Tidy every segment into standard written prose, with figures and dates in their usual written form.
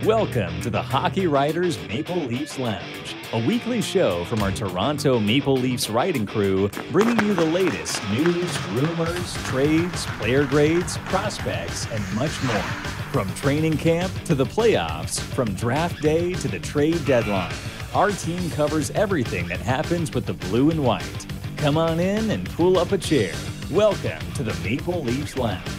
Welcome to the Hockey Writers Maple Leafs Lounge, a weekly show from our Toronto Maple Leafs writing crew, bringing you the latest news, rumors, trades, player grades, prospects, and much more. From training camp to the playoffs, from draft day to the trade deadline, our team covers everything that happens with the blue and white. Come on in and pull up a chair. Welcome to the Maple Leafs Lounge.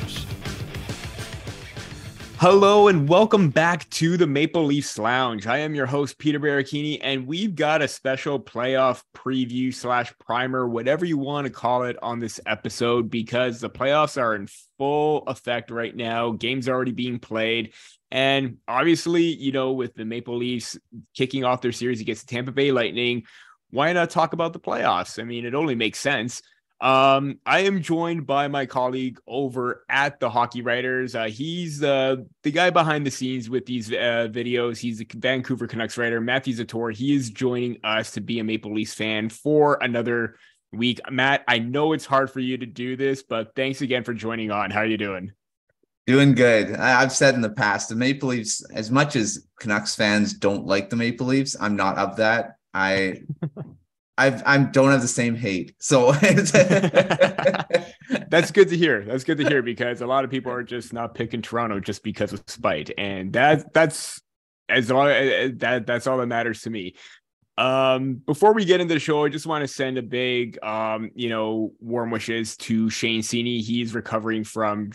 Hello and welcome back to the Maple Leafs Lounge. I am your host, Peter Baracchini, and we've got a special playoff preview / primer, whatever you want to call it, on this episode because the playoffs are in full effect right now. Games are already being played. And obviously, you know, with the Maple Leafs kicking off their series against the Tampa Bay Lightning, why not talk about the playoffs? I mean, it only makes sense. I am joined by my colleague over at the Hockey Writers. He's the guy behind the scenes with these videos. He's a Vancouver Canucks writer, Matthew Zator. He is joining us to be a Maple Leafs fan for another week. Matt, I know it's hard for you to do this, but thanks again for joining on. How are you doing? Doing good. I've said in the past, the Maple Leafs, as much as Canucks fans don't like the Maple Leafs, I'm not of that. I don't have the same hate. So that's good to hear. That's good to hear because a lot of people are just not picking Toronto just because of spite. And that's all that matters to me. Before we get into the show, I just want to send a big, warm wishes to Shane Sini. He's recovering from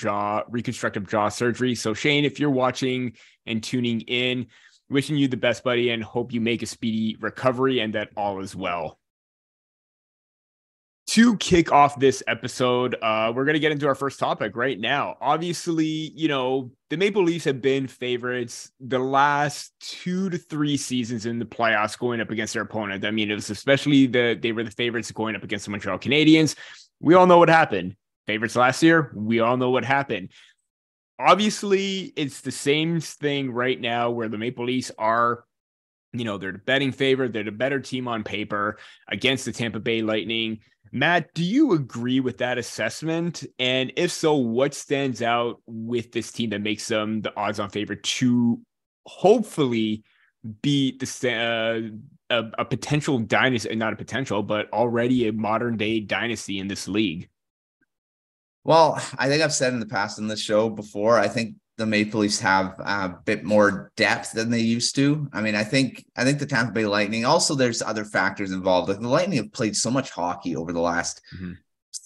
reconstructive jaw surgery. So Shane, if you're watching and tuning in, wishing you the best, buddy, and hope you make a speedy recovery and that all is well. To kick off this episode, we're going to get into our first topic right now. Obviously, you know, the Maple Leafs have been favorites the last 2 to 3 seasons in the playoffs going up against their opponent. I mean, it was especially they were the favorites going up against the Montreal Canadiens. We all know what happened. Favorites last year, we all know what happened. Obviously, it's the same thing right now where the Maple Leafs are, you know, they're the betting favorite. They're the better team on paper against the Tampa Bay Lightning. Matt, do you agree with that assessment? And if so, what stands out with this team that makes them the odds-on favorite to hopefully beat a potential dynasty, not a potential, but already a modern-day dynasty in this league? Well, I think I've said in the past in this show before, I think the Maple Leafs have a bit more depth than they used to. I mean, I think the Tampa Bay Lightning, also there's other factors involved. Like the Lightning have played so much hockey over the last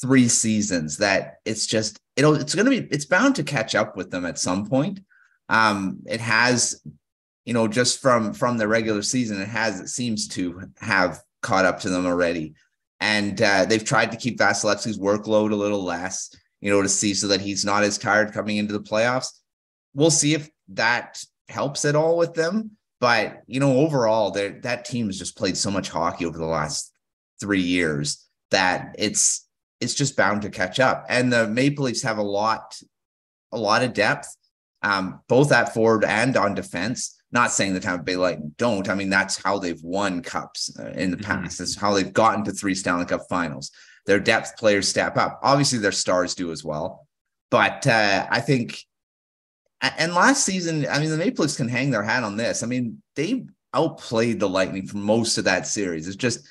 3 seasons that it's just, it's bound to catch up with them at some point. It has, you know, just from the regular season, it seems to have caught up to them already. And they've tried to keep Vasilevsky's workload a little less, you know, to see so that he's not as tired coming into the playoffs. We'll see if that helps at all with them. But, you know, overall, that team has just played so much hockey over the last 3 years that it's just bound to catch up. And the Maple Leafs have a lot of depth, both at forward and on defense. Not saying the Tampa Bay Lightning don't. I mean, that's how they've won cups in the past. It's how they've gotten to 3 Stanley Cup finals. Their depth players step up. Obviously, their stars do as well. But I think... And last season, I mean, the Maple Leafs can hang their hat on this. I mean, they outplayed the Lightning for most of that series. It's just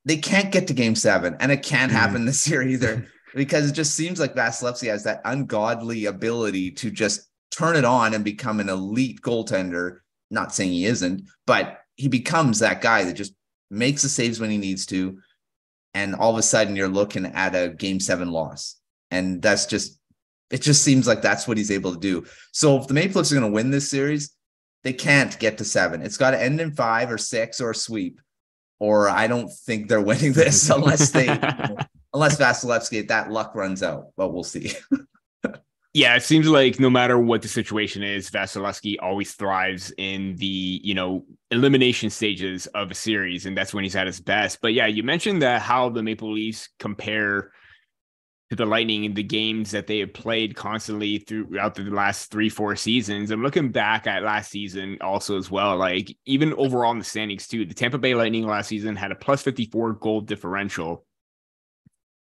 they can't get to Game 7, and it can't happen this year either because it just seems like Vasilevsky has that ungodly ability to just turn it on and become an elite goaltender. Not saying he isn't, but he becomes that guy that just makes the saves when he needs to, and all of a sudden you're looking at a Game 7 loss, and that's just. It just seems like that's what he's able to do. So if the Maple Leafs are going to win this series, they can't get to 7. It's got to end in 5 or 6 or a sweep. Or I don't think they're winning this unless Vasilevsky, that luck runs out. But we'll see. Yeah, it seems like no matter what the situation is, Vasilevsky always thrives in the, you know, elimination stages of a series, and that's when he's at his best. But yeah, you mentioned that how the Maple Leafs compare to the Lightning in the games that they have played constantly throughout the last 3-4 seasons. I'm looking back at last season also as well, like even overall in the standings too, the Tampa Bay Lightning last season had a +54 goal differential.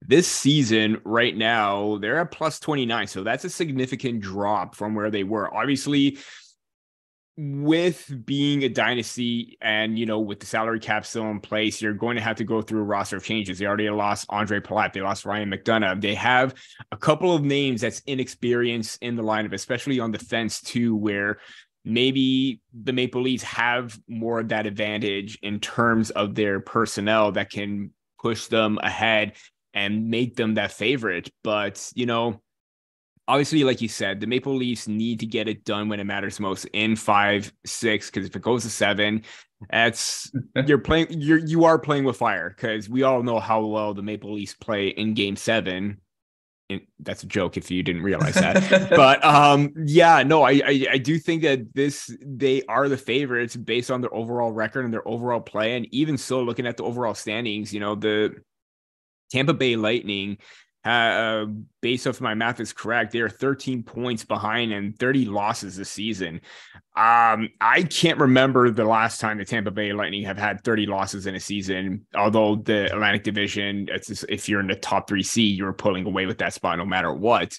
This season right now, they're at +29. So that's a significant drop from where they were. Obviously, with being a dynasty and, with the salary cap still in place, you're going to have to go through a roster of changes. They already lost Andre Palat. They lost Ryan McDonough. They have a couple of names that's inexperienced in the lineup, especially on defense too, where maybe the Maple Leafs have more of that advantage in terms of their personnel that can push them ahead and make them that favorite. But, obviously, like you said, the Maple Leafs need to get it done when it matters most in 5-6, because if it goes to 7, you are playing with fire, because we all know how well the Maple Leafs play in Game 7. And that's a joke if you didn't realize that. But I do think that they are the favorites based on their overall record and their overall play. And even so, looking at the overall standings, the Tampa Bay Lightning, based off my math is correct, they are 13 points behind and 30 losses this season. I can't remember the last time the Tampa Bay Lightning have had 30 losses in a season, although the Atlantic Division, if you're in the top 3 seed, you're pulling away with that spot no matter what.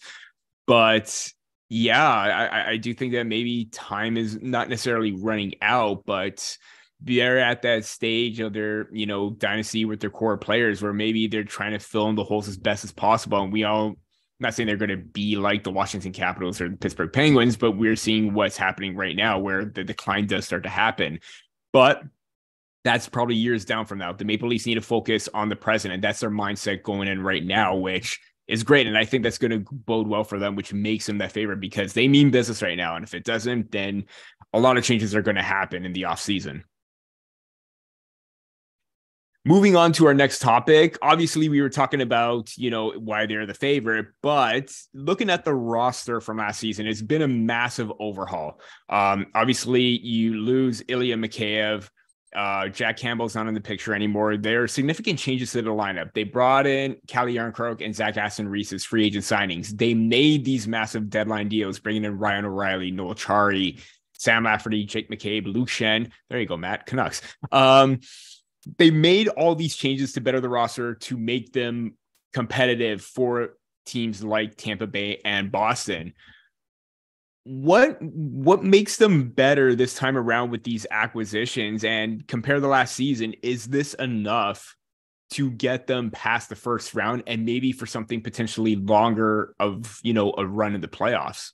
But yeah, I do think that maybe time is not necessarily running out, but they're at that stage of their, dynasty with their core players where maybe they're trying to fill in the holes as best as possible. And I'm not saying they're going to be like the Washington Capitals or the Pittsburgh Penguins, but we're seeing what's happening right now where the decline does start to happen. But that's probably years down from now. The Maple Leafs need to focus on the present, and that's their mindset going in right now, which is great. And I think that's going to bode well for them, which makes them that favorite because they mean business right now. And if it doesn't, then a lot of changes are going to happen in the offseason. Moving on to our next topic, obviously we were talking about, why they're the favorite, but looking at the roster from last season, it's been a massive overhaul. Obviously you lose Ilya Mikheyev. Jack Campbell's not in the picture anymore. There are significant changes to the lineup. They brought in Calle Jarnkrok and Zach Aston-Reese as free agent signings. They made these massive deadline deals, bringing in Ryan O'Reilly, Noel Chari, Sam Lafferty, Jake McCabe, Luke Shen. There you go, Matt. Canucks. They made all these changes to better the roster to make them competitive for teams like Tampa Bay and Boston. What makes them better this time around with these acquisitions? And compare the last season, is this enough to get them past the first round and maybe for something potentially longer of, a run in the playoffs?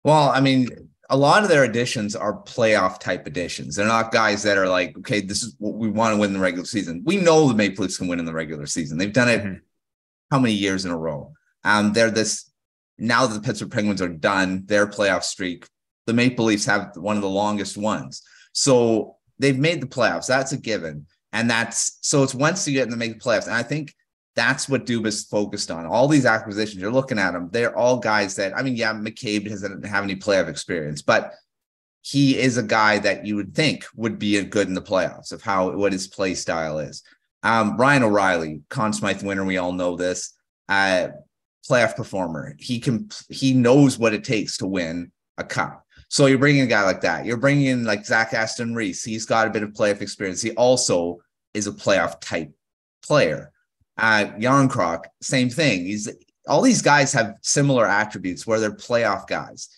Well, I mean, a lot of their additions are playoff type additions. They're not guys that are like, okay, this is what we want to win in the regular season. We know the Maple Leafs can win in the regular season. They've done it how many years in a row? They're this, now that the Pittsburgh Penguins are done, their playoff streak, the Maple Leafs have one of the longest ones. So they've made the playoffs. That's a given. And it's once you get in the make the playoffs. And I think that's what Dubas focused on. All these acquisitions, you're looking at them, they're all guys that, McCabe doesn't have any playoff experience, but he is a guy that you would think would be a good in the playoffs of what his play style is. Ryan O'Reilly, Conn Smythe winner, we all know this, playoff performer. He knows what it takes to win a cup. So you're bringing a guy like that. You're bringing in like Zach Aston-Reese. He's got a bit of playoff experience. He also is a playoff type player. Jarnkrok, same thing. All these guys have similar attributes where they're playoff guys.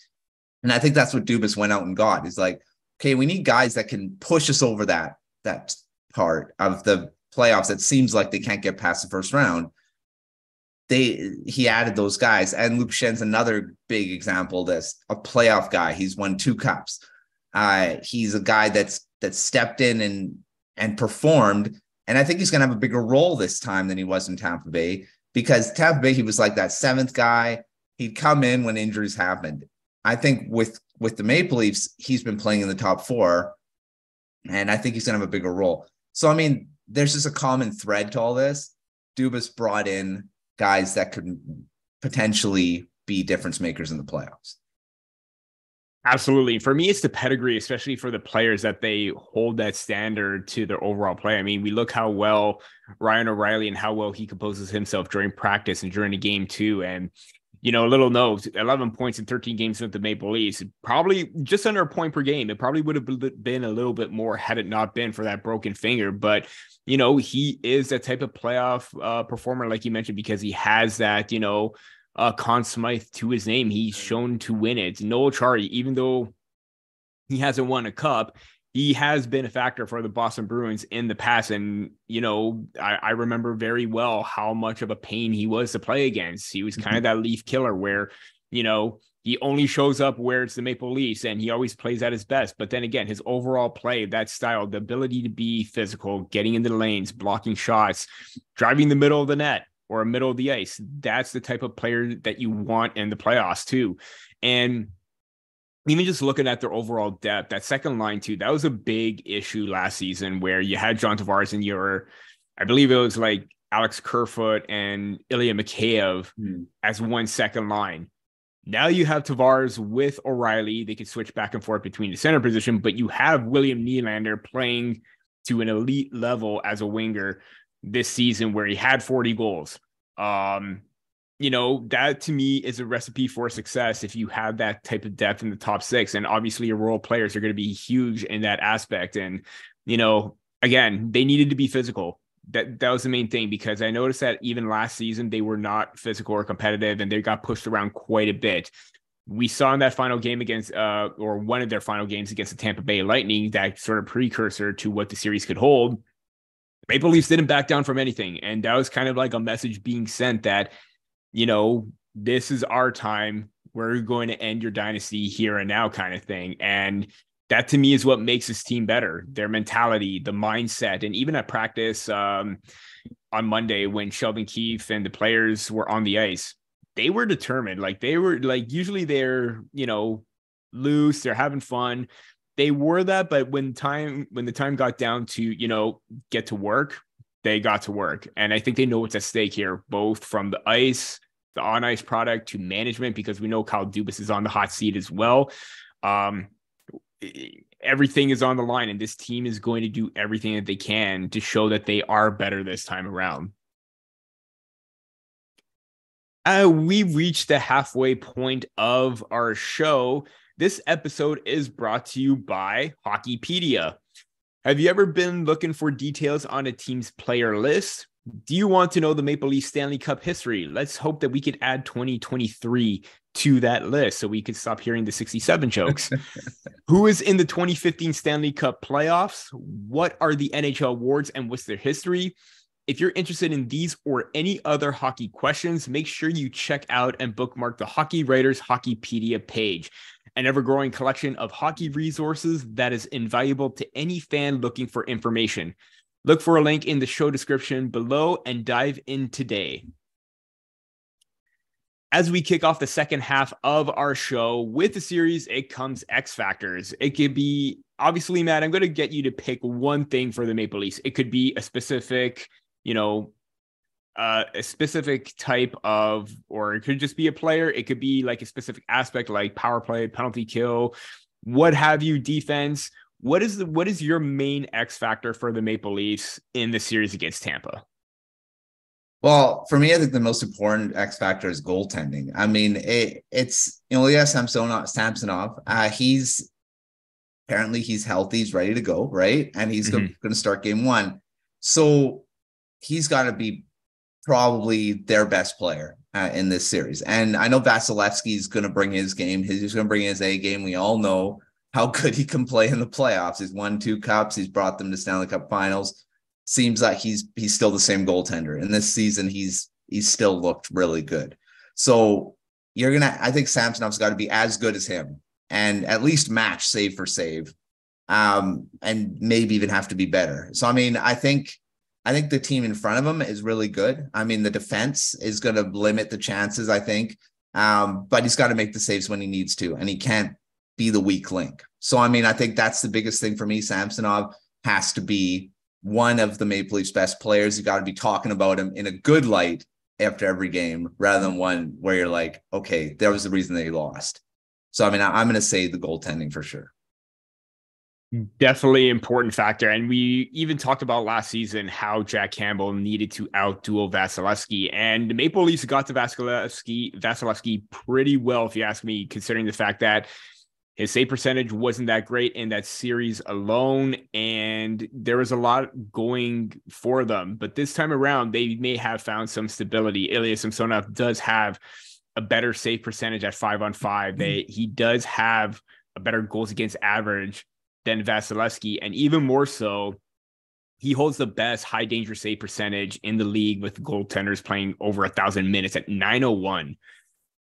And I think that's what Dubas went out and got. He's like, okay, we need guys that can push us over that part of the playoffs that seems like they can't get past the first round. He added those guys. And Luke Shen's another big example of this, a playoff guy. He's won 2 cups. He's a guy that's stepped in and performed. And I think he's going to have a bigger role this time than he was in Tampa Bay, because Tampa Bay, he was like that 7th guy. He'd come in when injuries happened. I think with the Maple Leafs, he's been playing in the top 4, and I think he's going to have a bigger role. So, there's just a common thread to all this. Dubas brought in guys that could potentially be difference makers in the playoffs. Absolutely. For me, it's the pedigree, especially for the players that they hold that standard to their overall play. We look how well Ryan O'Reilly and how well he composes himself during practice and during the game too. And, a little note, 11 points in 13 games with the Maple Leafs, probably just under a point per game. It probably would have been a little bit more had it not been for that broken finger. But, he is that type of playoff performer, like you mentioned, because he has that, Conn Smythe to his name. He's shown to win it. Noel Chari, even though he hasn't won a cup, he has been a factor for the Boston Bruins in the past. And, I remember very well how much of a pain he was to play against. He was kind of that Leaf killer where, he only shows up where it's the Maple Leafs and he always plays at his best. But then again, his overall play, that style, the ability to be physical, getting into the lanes, blocking shots, driving the middle of the net or middle of the ice, that's the type of player that you want in the playoffs too. And even just looking at their overall depth, that second line too, that was a big issue last season where you had John Tavares and I believe it was like Alex Kerfoot and Ilya Mikheyev as one second line. Now you have Tavares with O'Reilly. They can switch back and forth between the center position, but you have William Nylander playing to an elite level as a winger this season where he had 40 goals. That to me is a recipe for success if you have that type of depth in the top six. And obviously your role players are going to be huge in that aspect. And, again, they needed to be physical. That was the main thing, because I noticed that even last season, they were not physical or competitive and they got pushed around quite a bit. We saw in that final game against, or one of their final games against the Tampa Bay Lightning, that sort of precursor to what the series could hold. Maple Leafs didn't back down from anything. And that was kind of like a message being sent that, this is our time. We're going to end your dynasty here and now kind of thing. And that to me is what makes this team better. Their mentality, the mindset, and even at practice on Monday when Sheldon Keefe and the players were on the ice, they were determined. Usually they're, loose, they're having fun. They were that, but when the time got down to, get to work, they got to work. And I think they know what's at stake here, both from the ice, the on-ice product to management, because we know Kyle Dubas is on the hot seat as well. Everything is on the line, and this team is going to do everything that they can to show that they are better this time around. We've reached the halfway point of our show. This episode is brought to you by Hockeypedia. Have you ever been looking for details on a team's player list? Do you want to know the Maple Leafs Stanley Cup history? Let's hope that we could add 2023 to that list so we could stop hearing the 67 jokes. Who is in the 2015 Stanley Cup playoffs? What are the NHL awards and what's their history? If you're interested in these or any other hockey questions, make sure you check out and bookmark the Hockey Writers Hockeypedia page, an ever-growing collection of hockey resources that is invaluable to any fan looking for information. Look for a link in the show description below and dive in today. As we kick off the second half of our show with the series, it comes X Factors. It could be, obviously, Matt, I'm going to get you to pick one thing for the Maple Leafs. It could be a specific, a specific type of, or it could just be a player. It could be like a specific aspect, like power play, penalty kill, what have you, defense. What is your main X factor for the Maple Leafs in the series against Tampa? Well, for me, I think the most important X factor is goaltending. I mean, it's Ilya Samsonov. He's healthy, he's ready to go, right? And he's going to start game one. So he's got to be probably their best player in this series. And I know Vasilevsky is going to bring his game. He's going to bring his A game. We all know how good he can play in the playoffs. He's won 2 cups. He's brought them to Stanley Cup finals. Seems like he's still the same goaltender. And this season, he's still looked really good. So I think Samsonov's got to be as good as him and at least match save for save, and maybe even have to be better. So, I mean, I think the team in front of him is really good. I mean, the defense is going to limit the chances, I think, but he's got to make the saves when he needs to, and he can't be the weak link. So, I mean, I think that's the biggest thing for me. Samsonov has to be one of the Maple Leafs' best players. You got to be talking about him in a good light after every game, rather than one where you're like, okay, that was the reason they lost. So, I mean, I'm going to say the goaltending for sure. Definitely important factor. And we even talked about last season how Jack Campbell needed to outduel Vasilevsky, and the Maple Leafs got to Vasilevsky pretty well, if you ask me, considering the fact that his save percentage wasn't that great in that series alone, and there was a lot going for them. But this time around, they may have found some stability. Ilya Samsonov does have a better save percentage at 5-on-5. He does have a better goals against average than Vasilevsky. And even more so, he holds the best high danger save percentage in the league with goaltenders playing over 1,000 minutes at 901.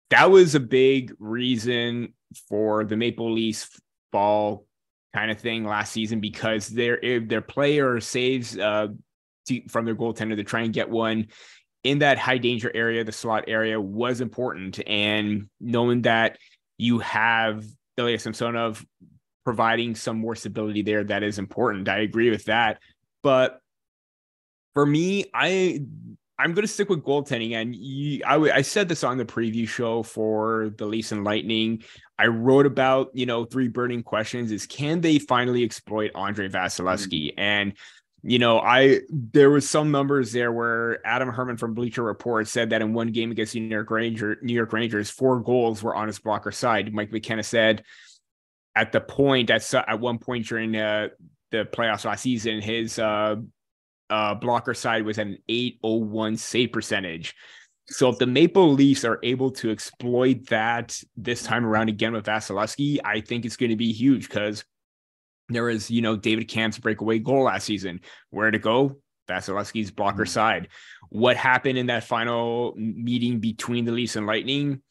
That was a big reason for the Maple Leafs fall kind of thing last season, because their player saves from their goaltender to try and get one in that high danger area, the slot area, was important. And knowing that you have Ilya Samsonov providing some more stability there, that is important. I agree with that. But for me, I'm going to stick with goaltending. And I said this on the preview show for the Leafs and Lightning. I wrote about, 3 burning questions is, can they finally exploit Andre Vasilevsky? And, there was some numbers there where Adam Herman from Bleacher Report said that in one game against New York Rangers, 4 goals were on his blocker side. Mike McKenna said at one point during the playoffs last season, his blocker side was at an 801 save percentage. So if the Maple Leafs are able to exploit that this time around again with Vasilevsky, I think it's going to be huge, because there was, David Kamp's breakaway goal last season. Where'd it go? Vasilevsky's blocker side. What happened in that final meeting between the Leafs and Lightning?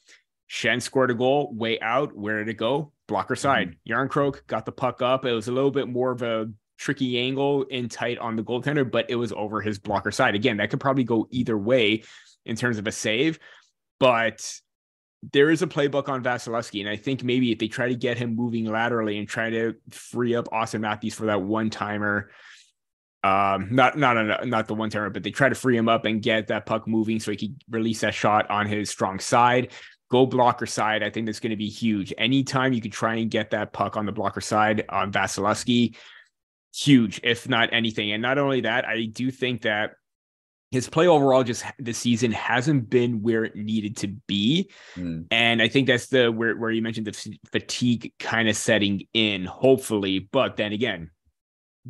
Shen scored a goal way out. Where did it go? Blocker side. Yarncroke got the puck up. It was a little bit more of a tricky angle in tight on the goaltender, but it was over his blocker side. Again, that could probably go either way in terms of a save, but there is a playbook on Vasilevsky. And I think maybe if they try to get him moving laterally and try to free up Austin Matthews for that one-timer, not the one-timer, but they try to free him up and get that puck moving so he can release that shot on his strong side, go blocker side. I think that's going to be huge. Anytime you could try and get that puck on the blocker side on Vasilevsky, huge, if not anything. And not only that, I do think that his play overall just this season hasn't been where it needed to be. And I think that's where you mentioned the fatigue kind of setting in, hopefully. But then again,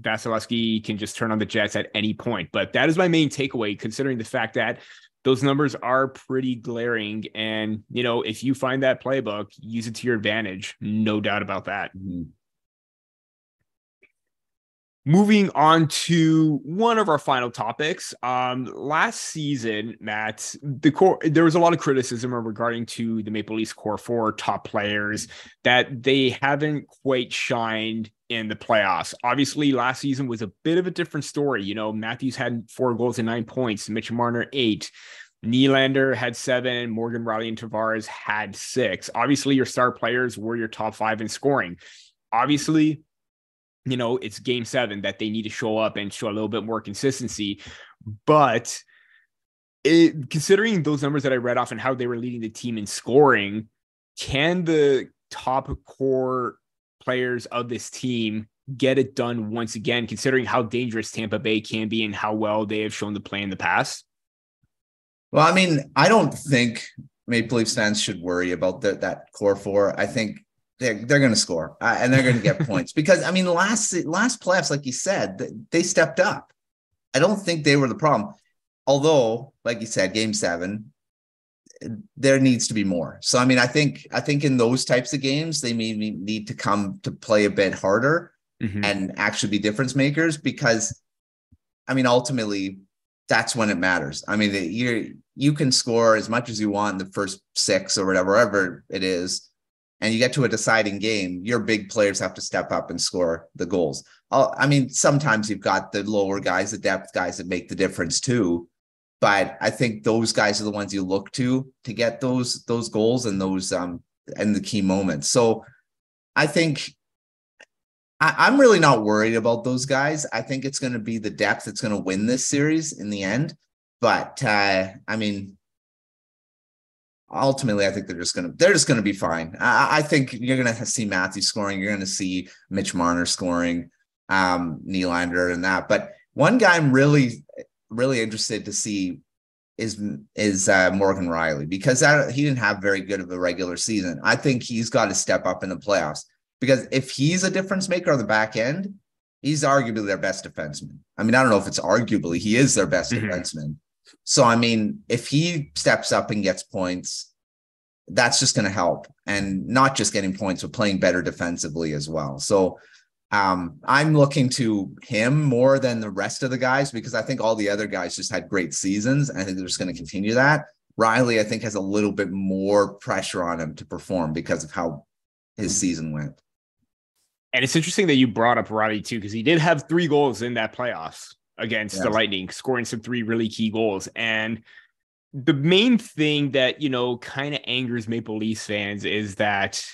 Vasilevsky can just turn on the jets at any point. But that is my main takeaway, considering the fact that those numbers are pretty glaring. And, if you find that playbook, use it to your advantage. No doubt about that. Moving on to one of our final topics. Last season, Matt, there was a lot of criticism regarding to the Maple Leafs core 4 top players that they haven't quite shined in the playoffs. Obviously, last season was a bit of a different story. Matthews had 4 goals and 9 points, Mitch Marner 8, Nylander had 7, Morgan Rielly and Tavares had 6. Obviously, your star players were your top 5 in scoring. Obviously, it's game 7 that they need to show up and show a little bit more consistency. But considering those numbers that I read off and how they were leading the team in scoring, can the top core players of this team get it done once again, considering how dangerous Tampa Bay can be and how well they have shown to play in the past? Well, I mean, I don't think Maple Leafs fans should worry about that core 4. I think they're going to score and they're going to get points, because I mean, last playoffs, like you said, they stepped up. I don't think they were the problem. Although, like you said, game 7, there needs to be more. So, I mean, I think in those types of games, they may need to come to play a bit harder and actually be difference makers, because I mean, ultimately that's when it matters. I mean, you can score as much as you want in the first 6 or whatever it is, and you get to a deciding game, your big players have to step up and score the goals. I mean, sometimes you've got the lower guys, the depth guys that make the difference too. But I think those guys are the ones you look to get those goals and those and the key moments. So I think I'm really not worried about those guys. I think it's going to be the depth that's going to win this series in the end. But I mean, ultimately, I think they're just going to be fine. I think you're going to see Matthew scoring. You're going to see Mitch Marner scoring, Nylander and that. But one guy I'm really interested to see is Morgan Rielly, because he didn't have very good of a regular season. I think he's got to step up in the playoffs, because if he's a difference maker on the back end, he's arguably their best defenseman. I mean, I don't know if it's arguably, he is their best defenseman. So, I mean, if he steps up and gets points, that's just going to help, and not just getting points, but playing better defensively as well. So I'm looking to him more than the rest of the guys, because I think all the other guys just had great seasons. And I think they're just going to continue that. Riley, I think, has a little bit more pressure on him to perform because of how his season went. And it's interesting that you brought up Riley too, because he did have 3 goals in that playoffs against the Lightning, scoring some 3 really key goals. And the main thing that, kind of angers Maple Leafs fans is that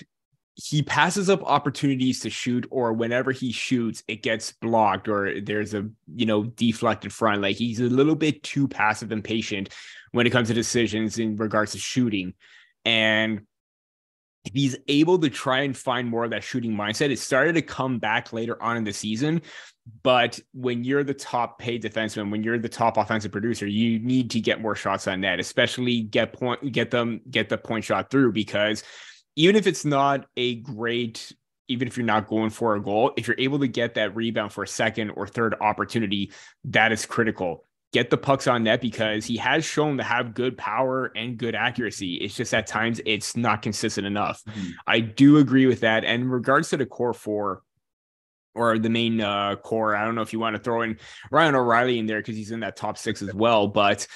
he passes up opportunities to shoot, or whenever he shoots, it gets blocked, or there's a, deflected front. Like, he's a little bit too passive and patient when it comes to decisions in regards to shooting. And if he's able to try and find more of that shooting mindset, it started to come back later on in the season. But when you're the top paid defenseman, when you're the top offensive producer, you need to get more shots on net, especially get the point shot through, because even if it's not a great, even if you're not going for a goal, if you're able to get that rebound for a second or third opportunity, that is critical. Get the pucks on net, because he has shown to have good power and good accuracy. It's just at times it's not consistent enough. Mm-hmm. I do agree with that. And in regards to the core 4, or the main core, I don't know if you want to throw in Ryan O'Reilly in there because he's in that top 6 as well. But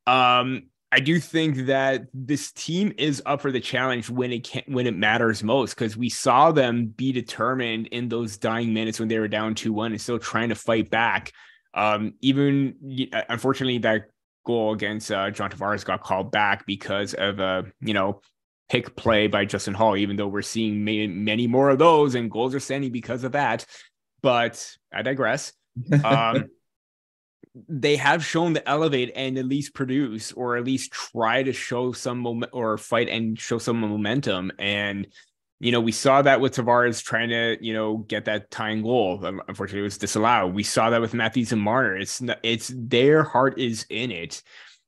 I do think that this team is up for the challenge when it matters most, because we saw them be determined in those dying minutes when they were down 2-1 and still trying to fight back. Even unfortunately, that goal against John Tavares got called back because of pick play by Justin Hall, even though we're seeing many more of those, and goals are standing because of that. But I digress. They have shown to elevate and at least produce, or at least try to show some or fight and show some momentum. And, we saw that with Tavares trying to, get that tying goal. Unfortunately, it was disallowed. We saw that with Matthew Zator. It's their heart is in it.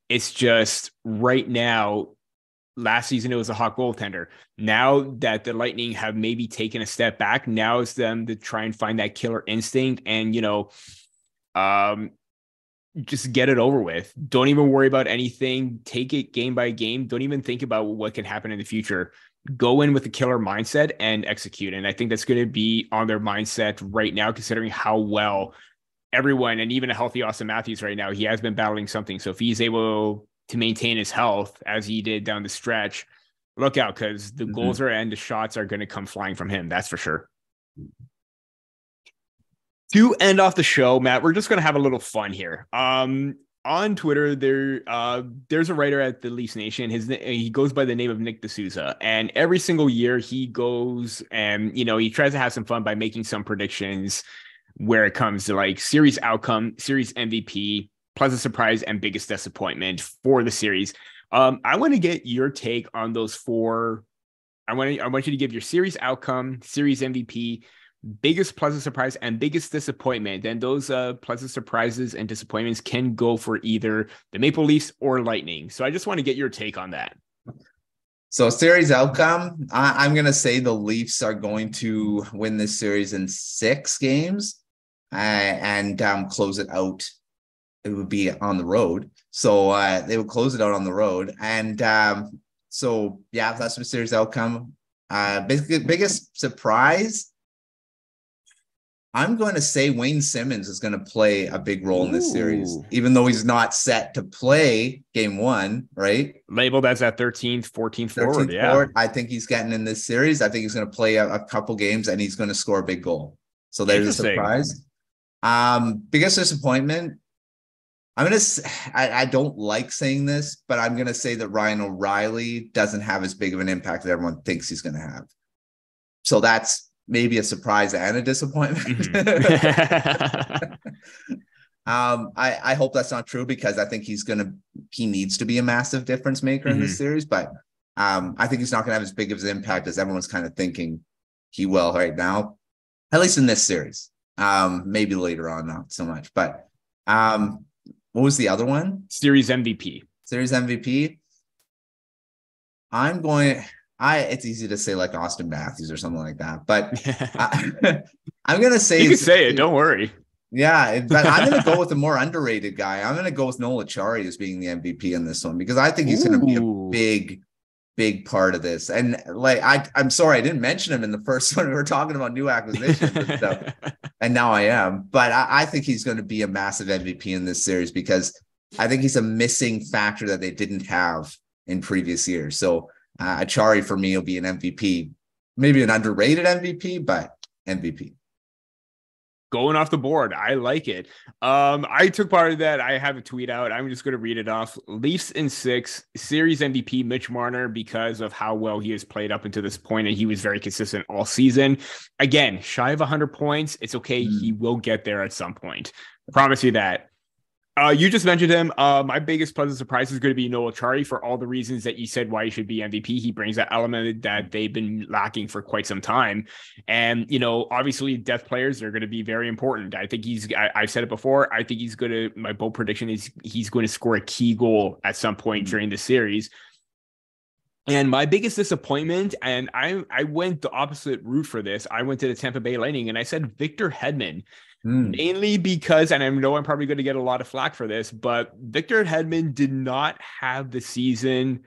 It's just right now. Last season, it was a hot goaltender. Now that the Lightning have maybe taken a step back, now it's them to try and find that killer instinct and, just get it over with. Don't even worry about anything. Take it game by game. Don't even think about what can happen in the future. Go in with a killer mindset and execute. And I think that's going to be on their mindset right now, considering how well everyone, and even a healthy Austin Matthews right now, he has been battling something. So if he's able to maintain his health as he did down the stretch, look out, because the goals and the shots are going to come flying from him. That's for sure. To end off the show, Matt, we're just going to have a little fun here. On Twitter, there's a writer at the Leafs Nation. He goes by the name of Nick D'Souza, and every single year he goes and, he tries to have some fun by making some predictions where it comes to like series outcome, series MVP, pleasant surprise, and biggest disappointment for the series. I want to get your take on those 4. I want you to give your series outcome, series MVP, biggest pleasant surprise, and biggest disappointment. Then those pleasant surprises and disappointments can go for either the Maple Leafs or Lightning. So I just want to get your take on that. So series outcome, I'm going to say the Leafs are going to win this series in 6 games and close it out. It would be on the road. So they would close it out on the road. And so, yeah, that's my series outcome. Basically, biggest surprise, I'm going to say Wayne Simmons is going to play a big role in this series, even though he's not set to play game 1, right? Labeled as that 13th, 14th forward. Yeah. I think he's getting in this series. I think he's going to play a couple games and he's going to score a big goal. So there's a surprise. Biggest disappointment, I don't like saying this, but I'm going to say that Ryan O'Reilly doesn't have as big of an impact that everyone thinks he's going to have. So that's maybe a surprise and a disappointment. I hope that's not true, because I think he needs to be a massive difference maker in this series, but I think he's not going to have as big of an impact as everyone's kind of thinking he will right now, at least in this series. Maybe later on, not so much, but what was the other one? Series MVP. Series MVP. It's easy to say like Austin Matthews or something like that, but I'm going to say, you can say it. Don't worry. Yeah. But I'm going to go with a more underrated guy. I'm going to go with Noel Acciari as being the MVP in this one, because I think he's going to be a big part of this. And like, I'm sorry, I didn't mention him in the first one. We were talking about new acquisitions and stuff, and now I am. But I think he's going to be a massive MVP in this series because I think he's a missing factor that they didn't have in previous years. So Achari for me will be an MVP, maybe an underrated MVP, but MVP. Going off the board. I like it. I took part of that. I have a tweet out. I'm just going to read it off. Leafs in 6, series MVP Mitch Marner, because of how well he has played up until this point, and he was very consistent all season. Again, shy of 100 points. It's okay. He will get there at some point. Promise you that. You just mentioned him. My biggest pleasant surprise is going to be Noel Acciari for all the reasons that you said why he should be MVP. He brings that element that they've been lacking for quite some time. And, obviously depth players are going to be very important. I think I've said it before. I think my bold prediction is he's going to score a key goal at some point during the series. And my biggest disappointment, and I went the opposite route for this. I went to the Tampa Bay Lightning and I said Victor Hedman. Mainly because, and I know I'm probably going to get a lot of flack for this, but Victor Hedman did not have the season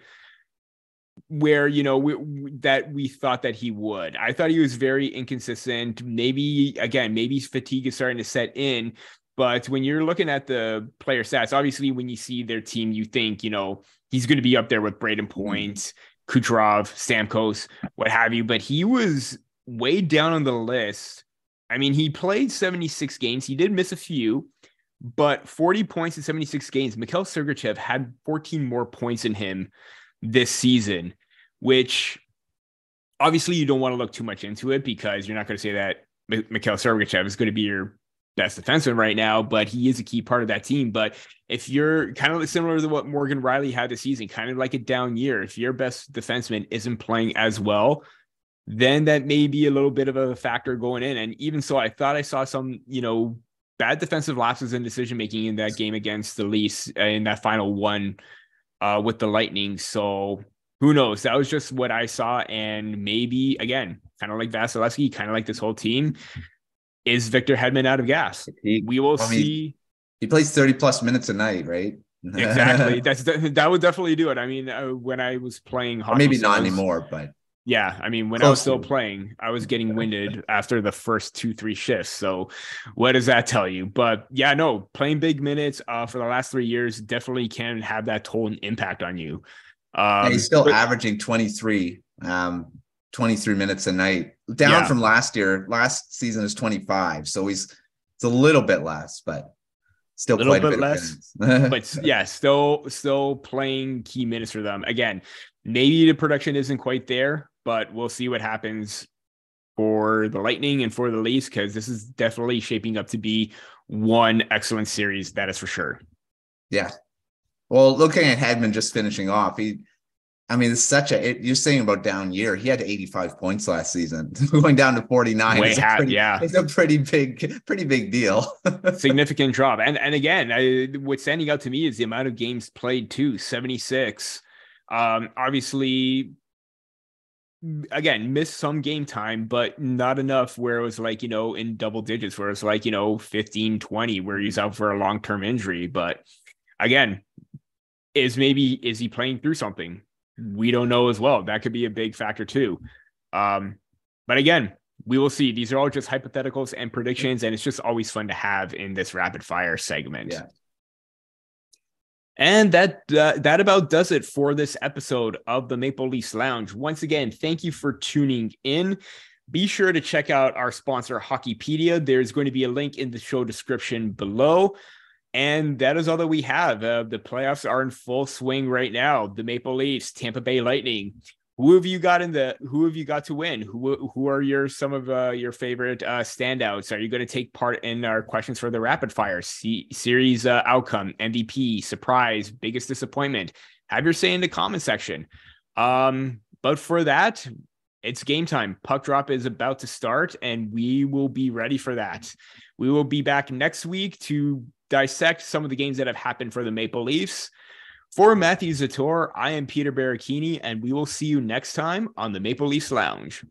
where, that we thought that he would. I thought he was very inconsistent. Maybe fatigue is starting to set in, but when you're looking at the player stats, obviously when you see their team, you think, he's going to be up there with Braden Point, Kucherov, Stamkos, what have you, but he was way down on the list. I mean, he played 76 games. He did miss a few, but 40 points in 76 games. Mikhail Sergachev had 14 more points in him this season, which obviously you don't want to look too much into it because you're not going to say that Mikhail Sergachev is going to be your best defenseman right now, but he is a key part of that team. But if you're kind of similar to what Morgan Riley had this season, kind of like a down year, if your best defenseman isn't playing as well, then that may be a little bit of a factor going in. And even so, I thought I saw some, bad defensive lapses in decision-making in that game against the Leafs in that final one with the Lightning. So who knows? That was just what I saw. And maybe, again, kind of like Vasilevsky, kind of like this whole team, is Victor Hedman out of gas? We will see. He plays 30 plus minutes a night, right? Exactly. That would definitely do it. I mean, when I was playing hockey, maybe not anymore, but yeah, I mean, when I was still playing, I was getting winded after the first 2-3 shifts. So what does that tell you? But yeah, no, playing big minutes for the last 3 years definitely can have that toll and impact on you. He's still averaging 23 minutes a night, down from last year. Last season is 25. So it's a little bit less, but still a little bit less. But yeah, still playing key minutes for them. Again, maybe the production isn't quite there, but we'll see what happens for the Lightning and for the Leafs, because this is definitely shaping up to be one excellent series. That is for sure. Yeah. Well, looking at Hedman just finishing off, it's you're saying about down year. He had 85 points last season. Going down to 49 it's a pretty big deal. Significant drop. And again, what's standing out to me is the amount of games played too, 76. Obviously, again, missed some game time, but not enough where it was like, in double digits, where it's like, 15, 20, where he's out for a long-term injury. But again, is he playing through something? We don't know as well. That could be a big factor too. But again, we will see. These are all just hypotheticals and predictions, and it's just always fun to have in this rapid fire segment. Yeah. And that about does it for this episode of the Maple Leafs Lounge. Once again, thank you for tuning in. Be sure to check out our sponsor, Hockeypedia. There's going to be a link in the show description below. And that is all that we have. The playoffs are in full swing right now. The Maple Leafs, Tampa Bay Lightning. Who have you got to win? Who are some of your favorite standouts? Are you going to take part in our questions for the rapid fire series outcome, MVP, surprise, biggest disappointment? Have your say in the comment section. But for that, it's game time. Puck drop is about to start, and we will be ready for that. We will be back next week to dissect some of the games that have happened for the Maple Leafs. For Matthew Zator, I am Peter Baracchini, and we will see you next time on the Maple Leafs Lounge.